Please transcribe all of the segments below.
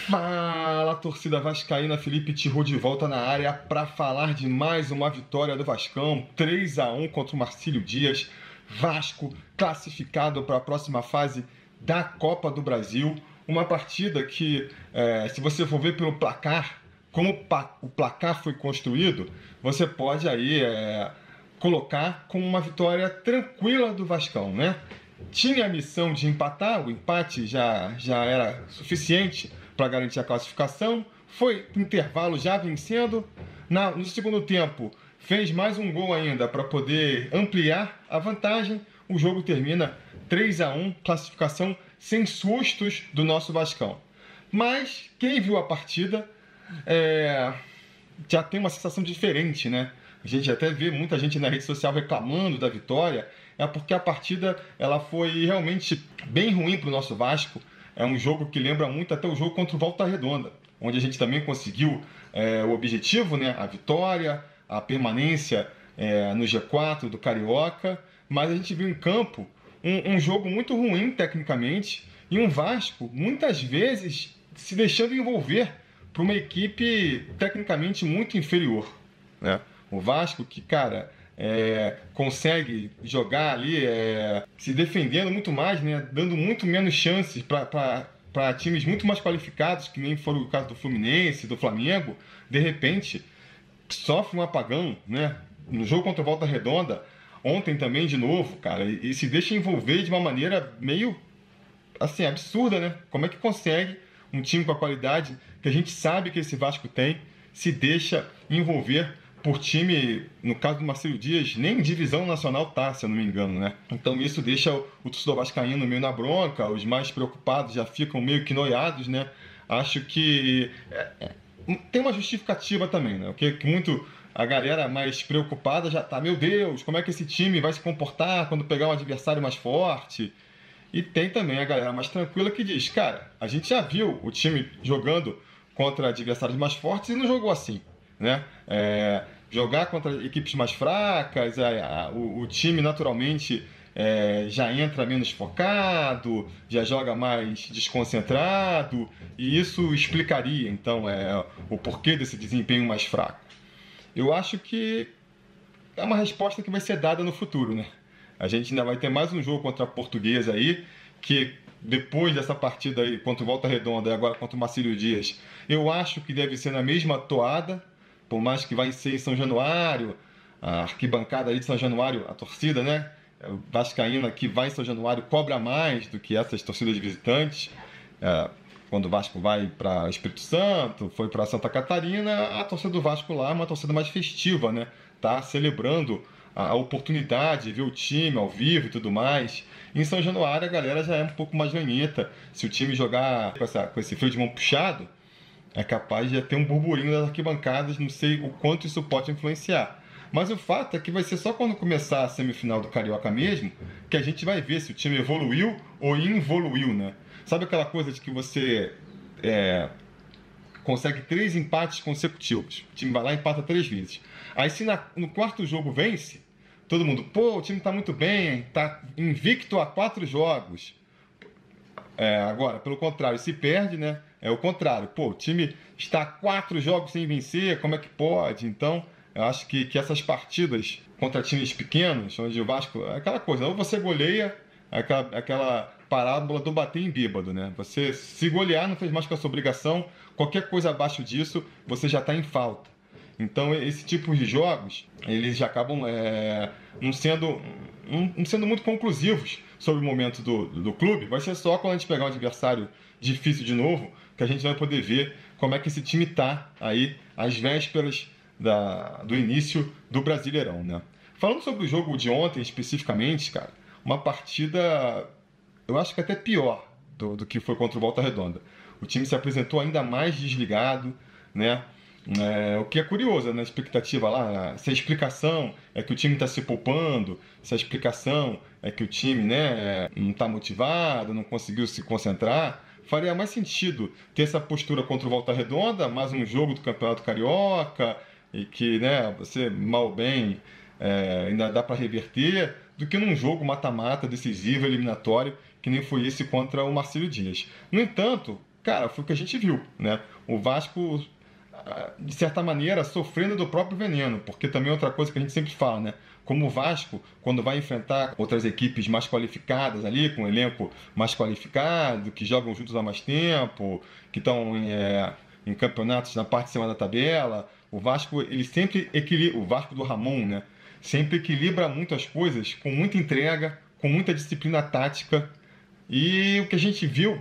Fala, torcida vascaína, Felipe Tiru de volta na área para falar de mais uma vitória do Vascão, 3-1 contra o Marcílio Dias. Vasco classificado para a próxima fase da Copa do Brasil. Uma partida que, se você for ver pelo placar, como o placar foi construído, você pode aí colocar como uma vitória tranquila do Vascão, né? Tinha a missão de empatar, o empate já era suficiente para garantir a classificação. Foi no intervalo já vencendo. No segundo tempo, fez mais um gol ainda para poder ampliar a vantagem. O jogo termina 3-1, classificação sem sustos do nosso Vascão. Mas quem viu a partida já tem uma sensação diferente, né? A gente até vê muita gente na rede social reclamando da vitória. É porque a partida ela foi realmente bem ruim para o nosso Vasco. É um jogo que lembra muito até o jogo contra o Volta Redonda, onde a gente também conseguiu o objetivo, né? A vitória, a permanência no G4 do Carioca. Mas a gente viu em campo um jogo muito ruim tecnicamente e um Vasco muitas vezes se deixando envolver por uma equipe tecnicamente muito inferior, né? O Vasco que, cara, consegue jogar ali se defendendo muito mais, né? Dando muito menos chances para times muito mais qualificados, que nem foi o caso do Fluminense, do Flamengo. De repente, sofre um apagão, né? No jogo contra o Volta Redonda, ontem também de novo, cara, e se deixa envolver de uma maneira meio assim, absurda, né? Como é que consegue um time com a qualidade que a gente sabe que esse Vasco tem, se deixa envolver por time, no caso do Marcílio Dias, nem divisão nacional tá, se eu não me engano, né? Então isso deixa o torcedor vascaíno meio na bronca, os mais preocupados já ficam meio que noiados, né? Acho que tem uma justificativa também, né? Que muito a galera mais preocupada já tá, meu Deus, como é que esse time vai se comportar quando pegar um adversário mais forte? E tem também a galera mais tranquila que diz, cara, a gente já viu o time jogando contra adversários mais fortes e não jogou assim, né? Jogar contra equipes mais fracas, o time naturalmente já entra menos focado, já joga mais desconcentrado, e isso explicaria então o porquê desse desempenho mais fraco. Eu acho que é uma resposta que vai ser dada no futuro, né? A gente ainda vai ter mais um jogo contra a Portuguesa aí, que depois dessa partida aí contra o Volta Redonda e agora contra o Marcílio Dias, eu acho que deve ser na mesma toada, por mais que vai ser em São Januário, a arquibancada aí de São Januário, a torcida, né? O vascaíno que vai em São Januário cobra mais do que essas torcidas de visitantes. Quando o Vasco vai para Espírito Santo, foi para Santa Catarina, a torcida do Vasco lá é uma torcida mais festiva, né? Tá celebrando a oportunidade de ver o time ao vivo e tudo mais. Em São Januário a galera já é um pouco mais lenheta. Se o time jogar com esse freio de mão puxado, é capaz de ter um burburinho das arquibancadas, não sei o quanto isso pode influenciar. Mas o fato é que vai ser só quando começar a semifinal do Carioca mesmo que a gente vai ver se o time evoluiu ou involuiu, né? Sabe aquela coisa de que você consegue 3 empates consecutivos? O time vai lá e empata 3 vezes. Aí se no quarto jogo vence, todo mundo, pô, o time tá muito bem, tá invicto a 4 jogos. Agora, pelo contrário, se perde, né? É o contrário. Pô, o time está 4 jogos sem vencer, como é que pode? Então, eu acho que essas partidas contra times pequenos, onde o Vasco... É aquela coisa, ou você goleia, aquela parábola do bater em bêbado, né? Você se golear não fez mais que a sua obrigação, qualquer coisa abaixo disso, você já está em falta. Então, esse tipo de jogos, eles já acabam não sendo muito conclusivos sobre o momento do clube. Vai ser só quando a gente pegar um adversário difícil de novo, que a gente vai poder ver como é que esse time está aí às vésperas do início do Brasileirão, né? Falando sobre o jogo de ontem especificamente, cara, uma partida, eu acho que até pior do que foi contra o Volta Redonda. O time se apresentou ainda mais desligado, né? O que é curioso, né? A expectativa lá, se a explicação é que o time está se poupando, se a explicação é que o time, né, não está motivado, não conseguiu se concentrar, faria mais sentido ter essa postura contra o Volta Redonda, mais um jogo do Campeonato Carioca, e que, né, você mal ou bem ainda dá para reverter, do que num jogo mata-mata, decisivo, eliminatório, que nem foi esse contra o Marcílio Dias. No entanto, cara, foi o que a gente viu, né? O Vasco, de certa maneira, sofrendo do próprio veneno, porque também é outra coisa que a gente sempre fala, né? Como o Vasco, quando vai enfrentar outras equipes mais qualificadas ali, com um elenco mais qualificado, que jogam juntos há mais tempo, que estão em campeonatos na parte de cima da tabela, o Vasco, ele sempre equilibra, o Vasco do Ramon, né? Sempre equilibra muito as coisas, com muita entrega, com muita disciplina tática. E o que a gente viu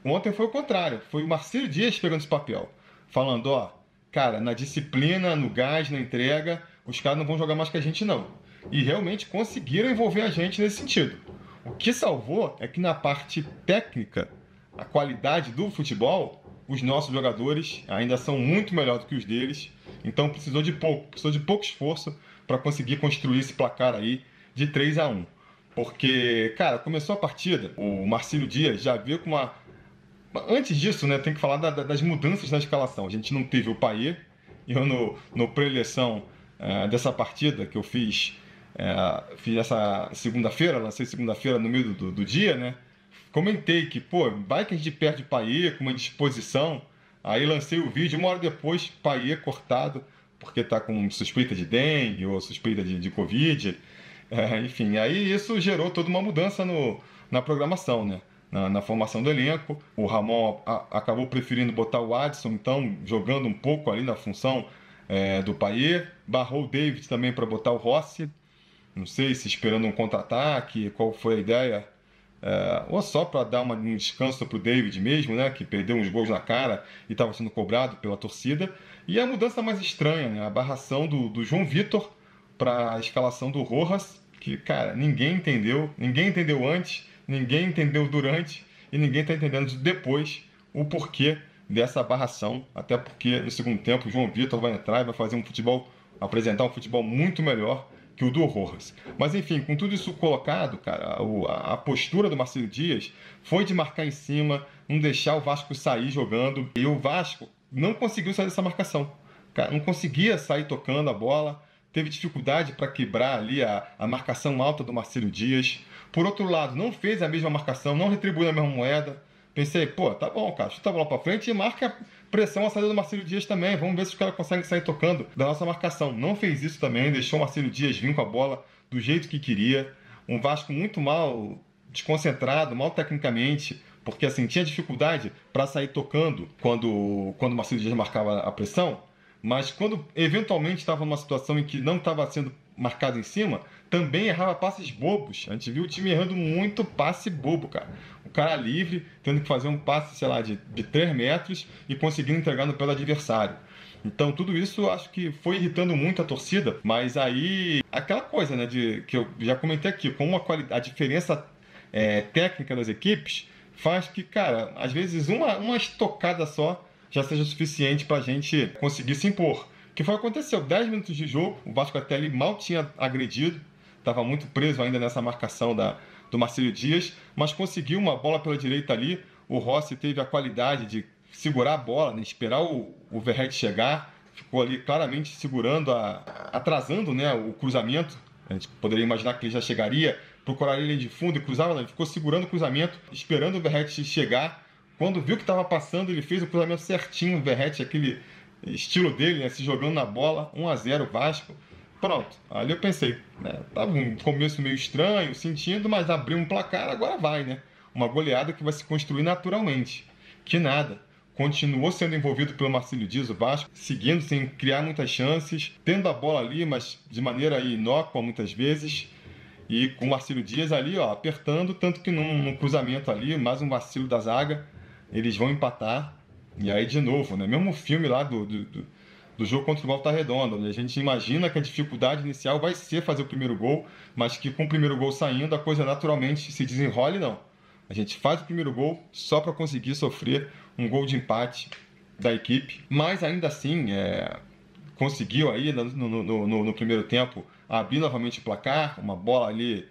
ontem foi o contrário, foi o Marcelo Dias pegando esse papel, falando, ó, cara, na disciplina, no gás, na entrega, os caras não vão jogar mais que a gente não. E realmente conseguiram envolver a gente nesse sentido. O que salvou é que na parte técnica, a qualidade do futebol, os nossos jogadores ainda são muito melhores do que os deles, então precisou de pouco esforço para conseguir construir esse placar aí de 3-1. Porque, cara, começou a partida, o Marcelo Dias já veio com uma... Antes disso, né, tem que falar das mudanças na escalação. A gente não teve o Payet, e eu no pré-eleição dessa partida que eu fiz essa segunda-feira, lancei segunda-feira no meio do dia, né? Comentei que, pô, vai que a gente perde o Payet com uma disposição. Aí lancei o vídeo, uma hora depois, Payet cortado, porque tá com suspeita de dengue ou suspeita de Covid. Enfim, aí isso gerou toda uma mudança na programação, né? Na formação do elenco. O Ramon acabou preferindo botar o Adson, então jogando um pouco ali na função do Payet. Barrou o David também para botar o Rossi. Não sei se esperando um contra-ataque, qual foi a ideia. Ou só para dar um descanso para o David mesmo, né? Que perdeu uns gols na cara e estava sendo cobrado pela torcida. E a mudança mais estranha, né? A barração do João Vitor para a escalação do Rojas, que, cara, ninguém entendeu antes, ninguém entendeu durante e ninguém está entendendo depois o porquê dessa barração, até porque no segundo tempo o João Vitor vai entrar e vai fazer apresentar um futebol muito melhor que o do Rojas. Mas enfim, com tudo isso colocado, cara, a postura do Marcelo Dias foi de marcar em cima, não deixar o Vasco sair jogando, e o Vasco não conseguiu sair dessa marcação, cara, não conseguia sair tocando a bola, teve dificuldade para quebrar ali a marcação alta do Marcelo Dias. Por outro lado, não fez a mesma marcação, não retribuiu a mesma moeda. Pensei, pô, tá bom, cara, chuta a bola para frente e marca pressão a saída do Marcelo Dias também. Vamos ver se os caras conseguem sair tocando da nossa marcação. Não fez isso também, deixou o Marcelo Dias vir com a bola do jeito que queria. Um Vasco muito mal desconcentrado, mal tecnicamente, porque assim, tinha dificuldade para sair tocando quando o Marcelo Dias marcava a pressão. Mas quando eventualmente estava numa situação em que não estava sendo marcado em cima, também errava passes bobos. A gente viu o time errando muito passe bobo, cara. O cara livre, tendo que fazer um passe, sei lá, de 3 metros e conseguindo entregar no pé do adversário. Então tudo isso acho que foi irritando muito a torcida, mas aí aquela coisa, né, que eu já comentei aqui, como a diferença técnica das equipes faz que, cara, às vezes uma estocada só já seja suficiente para a gente conseguir se impor. O que foi aconteceu? 10 minutos de jogo, o Vasco até ali mal tinha agredido, estava muito preso ainda nessa marcação do Marcelo Dias, mas conseguiu uma bola pela direita ali, o Rossi teve a qualidade de segurar a bola, né, esperar o Verratti chegar, ficou ali claramente segurando, atrasando, né, o cruzamento. A gente poderia imaginar que ele já chegaria, procuraria ele de fundo e cruzava, ele ficou segurando o cruzamento, esperando o Verratti chegar. Quando viu que estava passando, ele fez o cruzamento certinho, o Verratti, aquele estilo dele, né, se jogando na bola, 1-0 Vasco. Pronto, ali eu pensei, né, tava um começo meio estranho, sentindo, mas abriu um placar, agora vai, né? Uma goleada que vai se construir naturalmente. Que nada. Continuou sendo envolvido pelo Marcelo Dias, o Vasco, seguindo sem criar muitas chances, tendo a bola ali, mas de maneira inócua muitas vezes. E com o Marcelo Dias ali, ó, apertando, tanto que num cruzamento ali, mais um vacilo da zaga, eles vão empatar. E aí, de novo, né? Mesmo filme lá do jogo contra o Volta Redonda, né? A gente imagina que a dificuldade inicial vai ser fazer o primeiro gol, mas que com o primeiro gol saindo, a coisa naturalmente se desenrola, não. A gente faz o primeiro gol só para conseguir sofrer um gol de empate da equipe, mas ainda assim conseguiu aí no primeiro tempo abrir novamente o placar, uma bola ali,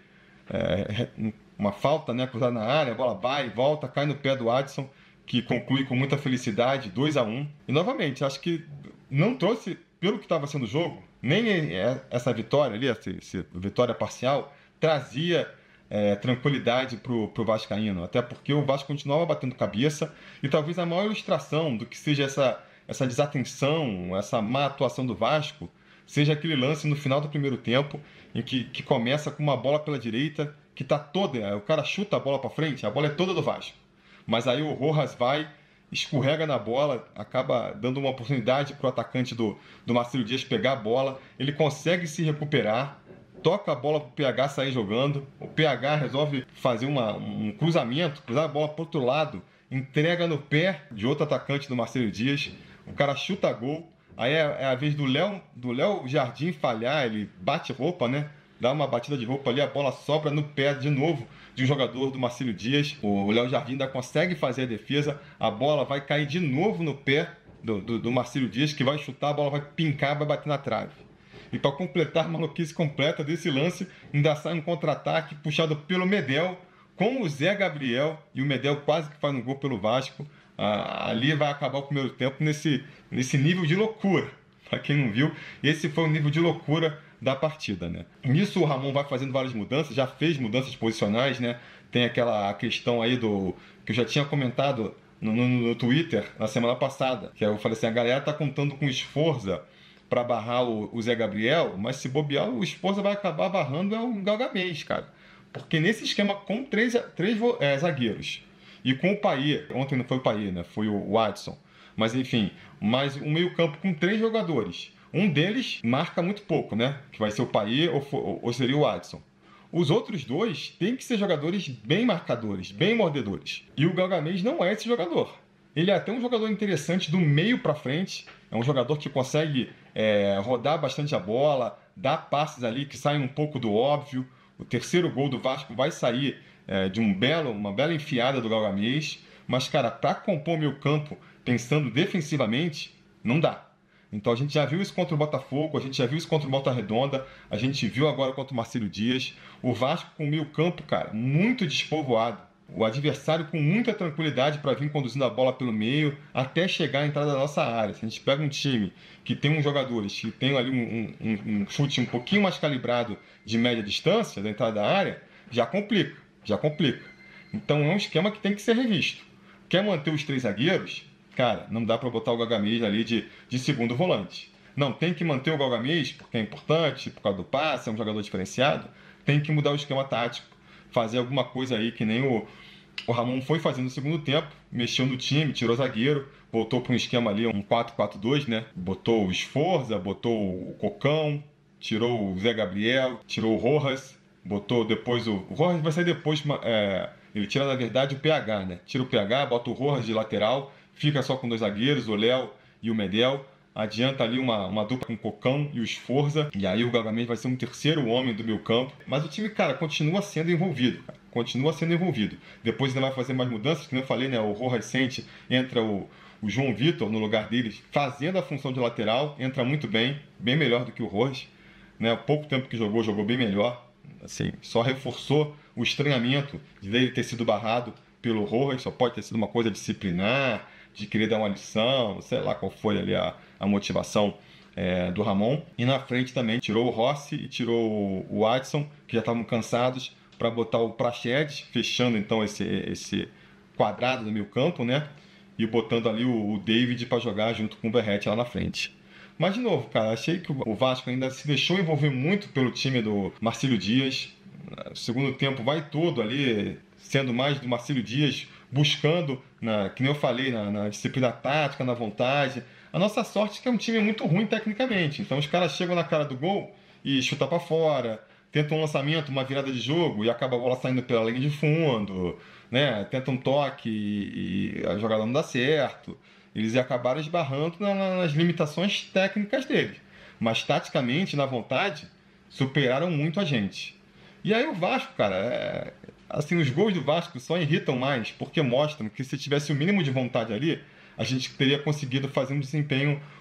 uma falta, né, cruzada na área, a bola vai e volta, cai no pé do Adson, que conclui com muita felicidade, 2-1. E novamente, acho que não trouxe, pelo que estava sendo o jogo, nem essa vitória ali, essa vitória parcial, trazia tranquilidade pro vascaíno, até porque o Vasco continuava batendo cabeça, e talvez a maior ilustração do que seja essa desatenção, essa má atuação do Vasco, seja aquele lance no final do primeiro tempo, em que começa com uma bola pela direita, que tá toda, o cara chuta a bola para frente, a bola é toda do Vasco. Mas aí o Rojas vai, escorrega na bola, acaba dando uma oportunidade para o atacante do Marcelo Dias pegar a bola, ele consegue se recuperar, toca a bola para o PH sair jogando, o PH resolve fazer um cruzamento, cruzar a bola para o outro lado, entrega no pé de outro atacante do Marcelo Dias, o cara chuta gol, aí é a vez do Léo Jardim falhar, ele bate roupa, né? Dá uma batida de roupa ali, a bola sobra no pé de novo de um jogador do Marcelo Dias. O Léo Jardim ainda consegue fazer a defesa, a bola vai cair de novo no pé do Marcelo Dias, que vai chutar, a bola vai pincar, vai bater na trave. E para completar a maluquice completa desse lance, ainda sai um contra-ataque puxado pelo Medel, com o Zé Gabriel, e o Medel quase que faz um gol pelo Vasco. Ali vai acabar o primeiro tempo nesse nível de loucura. Para quem não viu, esse foi o nível de loucura da partida, né? Nisso o Ramon vai fazendo várias mudanças, já fez mudanças posicionais, né? Tem aquela questão aí que eu já tinha comentado no Twitter na semana passada, que eu falei assim, a galera tá contando com o Sforza para barrar o Zé Gabriel, mas se bobear, o Sforza vai acabar barrando o Galgamês, cara. Porque nesse esquema com três zagueiros e com o Payet, ontem não foi o Payet, né? Foi o Watson. Mas enfim, mais um meio-campo com 3 jogadores. Um deles marca muito pouco, né? Que vai ser o Payet ou seria o Watson. Os outros 2 têm que ser jogadores bem marcadores, bem mordedores. E o Galgamês não é esse jogador. Ele é até um jogador interessante do meio para frente. É um jogador que consegue rodar bastante a bola, dar passes ali que saem um pouco do óbvio. O terceiro gol do Vasco vai sair de uma bela enfiada do Galgamês. Mas, cara, para compor o meio campo, pensando defensivamente, não dá. Então a gente já viu isso contra o Botafogo, a gente já viu isso contra o Volta Redonda, a gente viu agora contra o Marcelo Dias. O Vasco com o meio campo, cara, muito despovoado. O adversário com muita tranquilidade para vir conduzindo a bola pelo meio até chegar à entrada da nossa área. Se a gente pega um time que tem uns jogadores que tem ali um chute um pouquinho mais calibrado de média distância da entrada da área, já complica. Então é um esquema que tem que ser revisto. Quer manter os 3 zagueiros? Cara, não dá para botar o Galgamês ali de segundo volante. Não, tem que manter o Galgamês porque é importante, por causa do passe, é um jogador diferenciado. Tem que mudar o esquema tático, fazer alguma coisa aí que nem o Ramon foi fazendo no segundo tempo, mexeu no time, tirou zagueiro, voltou para um esquema ali, um 4-4-2, né? Botou o Sforza, botou o Cocão, tirou o Zé Gabriel, tirou o Rojas, botou depois o Rojas vai sair depois, ele tira na verdade o PH, né? Tira o PH, bota o Rojas de lateral, fica só com 2 zagueiros, o Léo e o Medel. Adianta ali uma dupla com o Cocão e o Sforza. E aí o Galgamês vai ser um terceiro homem do meio campo. Mas o time, cara, continua sendo envolvido. Depois ainda vai fazer mais mudanças, como eu falei, né? O Rojas sente, entra o João Vitor no lugar deles, fazendo a função de lateral. Entra muito bem melhor do que o Rojas. Né? Pouco tempo que jogou bem melhor. Assim, só reforçou o estranhamento de ele ter sido barrado pelo Rojas. Só pode ter sido uma coisa disciplinar, de querer dar uma lição, sei lá qual foi ali a motivação do Ramon. E na frente também tirou o Rossi e tirou o Watson, que já estavam cansados, para botar o Praxedes, fechando então esse quadrado do meio campo, né? E botando ali o David para jogar junto com o Berrete lá na frente. Mas de novo, cara, achei que o Vasco ainda se deixou envolver muito pelo time do Marcelo Dias. O segundo tempo vai todo ali, sendo mais do Marcelo Dias, buscando, que nem eu falei, na disciplina tática, na vontade. A nossa sorte é que é um time muito ruim tecnicamente. Então os caras chegam na cara do gol e chutam para fora, tentam um lançamento, uma virada de jogo e acaba a bola saindo pela linha de fundo, né? Tentam um toque e a jogada não dá certo. Eles acabaram esbarrando nas limitações técnicas dele. Mas taticamente, na vontade, superaram muito a gente. E aí o Vasco, cara, assim, os gols do Vasco só irritam mais, porque mostram que se tivesse o mínimo de vontade ali, a gente teria conseguido fazer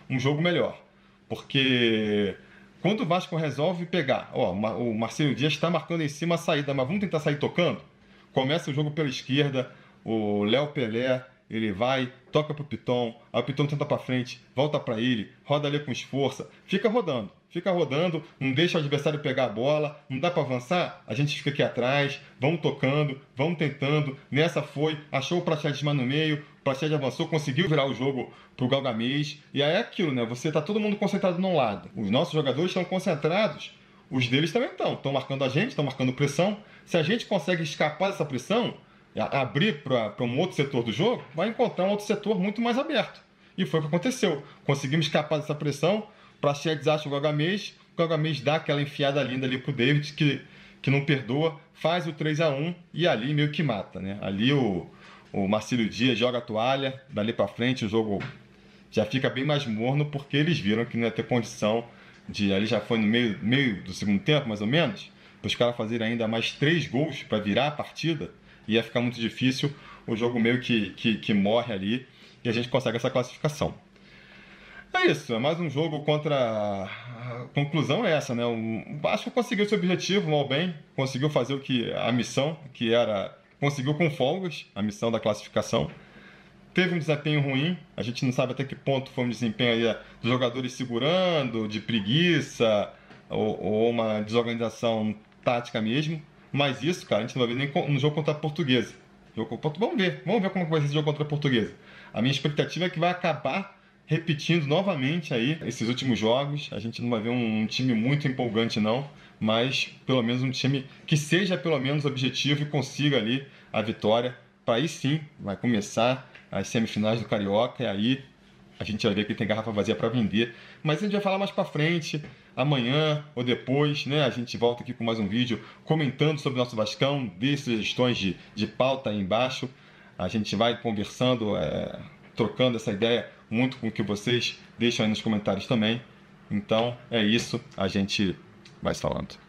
um jogo melhor. Porque quando o Vasco resolve pegar, o Marcelo Dias está marcando em cima a saída, mas vamos tentar sair tocando? Começa o jogo pela esquerda, o Léo Pelé, ele vai, toca pro Piton, aí o Piton tenta para frente, volta para ele, roda ali com esforço, fica rodando. fica rodando, não deixa o adversário pegar a bola, não dá para avançar, a gente fica aqui atrás, vamos tocando, vamos tentando. Nessa foi, achou o Praxedes no meio, o Praxedes avançou, conseguiu virar o jogo pro Galgamês. E aí é aquilo, né? Você tá todo mundo concentrado num lado. Os nossos jogadores estão concentrados, os deles também estão marcando a gente, estão marcando pressão. Se a gente consegue escapar dessa pressão, abrir para um outro setor do jogo, vai encontrar um outro setor muito mais aberto. E foi o que aconteceu. Conseguimos escapar dessa pressão, o Praxedes acha o Galgamês dá aquela enfiada linda ali pro David, que não perdoa, faz o 3-1 e ali meio que mata, né? Ali o Marcílio Dias joga a toalha, dali para frente o jogo já fica bem mais morno, porque eles viram que não ia ter condição de... Ali já foi no meio do segundo tempo, mais ou menos, para os caras fazerem ainda mais 3 gols para virar a partida, ia ficar muito difícil, o jogo meio que morre ali, e a gente consegue essa classificação. É isso, é mais um jogo contra... A conclusão é essa, né? O Vasco conseguiu seu objetivo, mal bem, conseguiu fazer a missão, que era... Conseguiu com folgas a missão da classificação. Teve um desempenho ruim, a gente não sabe até que ponto foi um desempenho aí dos jogadores segurando, de preguiça, ou uma desorganização tática mesmo. Mas isso, cara, a gente não vai ver nem no jogo contra a Portuguesa. Vamos ver como vai ser esse jogo contra a Portuguesa. A minha expectativa é que vai acabar repetindo novamente aí esses últimos jogos. A gente não vai ver um time muito empolgante não, mas pelo menos um time que seja pelo menos objetivo e consiga ali a vitória, para aí sim vai começar as semifinais do Carioca, e aí a gente vai ver que tem garrafa vazia para vender. Mas a gente vai falar mais para frente, amanhã ou depois, né? A gente volta aqui com mais um vídeo comentando sobre o nosso Vascão, dê sugestões de pauta aí embaixo. A gente vai conversando, trocando essa ideia muito com o que vocês deixam aí nos comentários também. Então é isso, a gente vai falando.